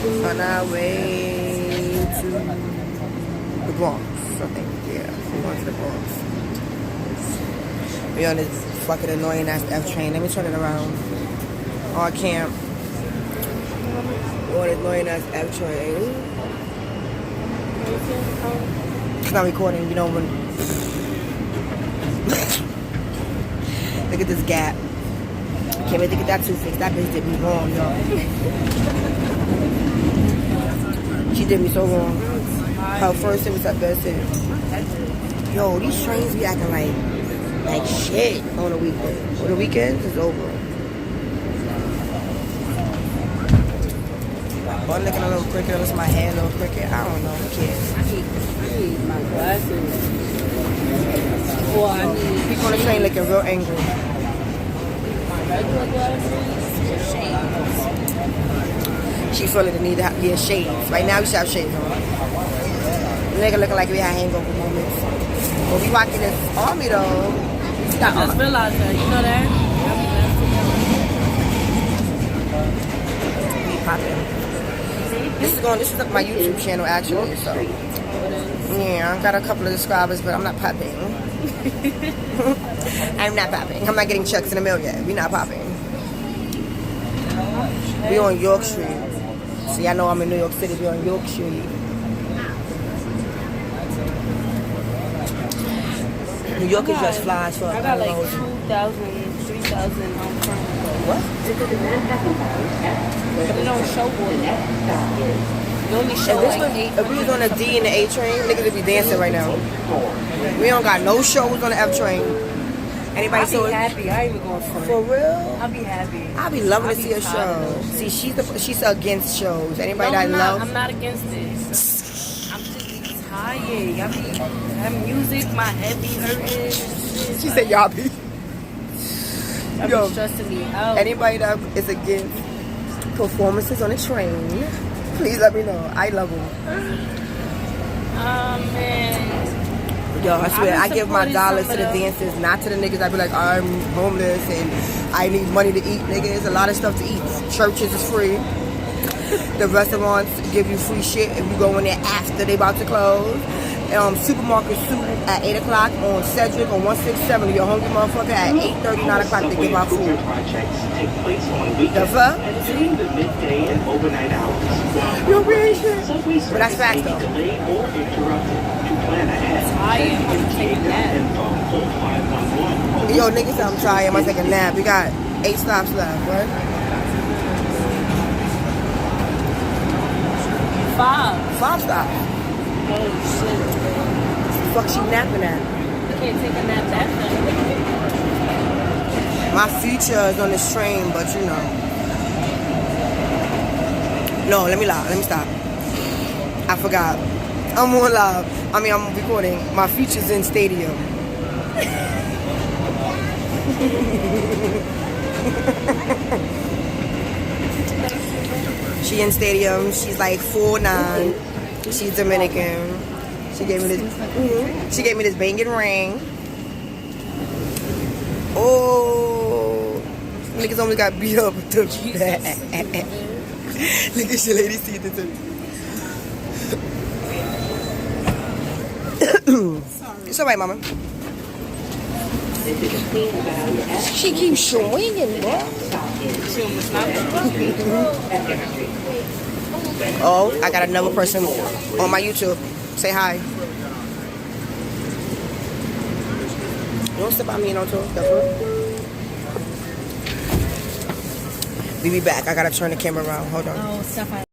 On our way to the Bronx, I think. Yeah, we're going to the Bronx. We're on this fucking annoying ass F train. Let me turn it around. Oh, I can't. We're on this annoying ass F train. It's not recording, you know when. Look at this gap. Can't wait to get that tooth fixed. That bitch did me wrong, y'all. She did me so wrong. Her first hit was her best hit. Yo, these trains be acting like shit on the weekend. On the weekends, it's over. One looking a little crooked, unless my hair a little crooked. I don't know. Who cares? I need my glasses. Well, I need people on the train looking real angry. regular glasses. She feeling the need to have shades. Right now, we should have shades on. Nigga looking like we had hangover moments. But we watching this army though. I just realized that. You know that? We popping. This is my YouTube channel actually. So yeah, I got a couple of subscribers, but I'm not popping. I'm not popping. I'm not getting checks in the mail yet. We not popping. We on York Street. See, I know I'm in New York City. We on York Street. New York is just flies for. I got like 2,000, 3,000 What? But it don't show what. It only show like 8. If we was on the D and the A train, niggas would be dancing right now. We don't got no shows on the F train. Anybody I'll be happy. I ain't even going for it. For real? I'll be happy. I'll be loving to see a show. See, she's against shows. Anybody No, that love. I'm not against this. I'm just tired. That music, my head be hurting. She said y'all be. That be stressing me out. Anybody that is against performances on the train, please let me know. I love them. Oh, man. Yo, I swear, I give my dollars to the somebody. dancers, not to the niggas that be like, I'm homeless and I need money to eat, nigga. There's a lot of stuff to eat. Churches is free. The restaurants give you free shit if you go in there after they about to close. Supermarkets too at 8 o'clock on Cedric on 167. You're hungry motherfucker at 8:30, 9 o'clock they give out food. The fuck? Yo, we ain't shit. But that's fact though. Yo, niggas, I'm tired. I'm taking a nap. We got 8 stops left, right? 5 stops. Oh, shit. Fuck, she napping at? You can't take a nap that fast. My future is on this train, but you know. No, let me lie. Let me stop. I forgot. I'm on live. I'm recording. My future's in stadium. She in stadium. She's like 4'9". She's Dominican. She gave me this. She gave me this banging ring. Oh, niggas almost got beat up with the back. Look at your lady's teeth. It's alright, mama. She keeps swinging, bro. Oh, I got another person on my YouTube. Say hi. You don't step by me, no talk. We be back. I gotta turn the camera around. Hold on. Oh, stuff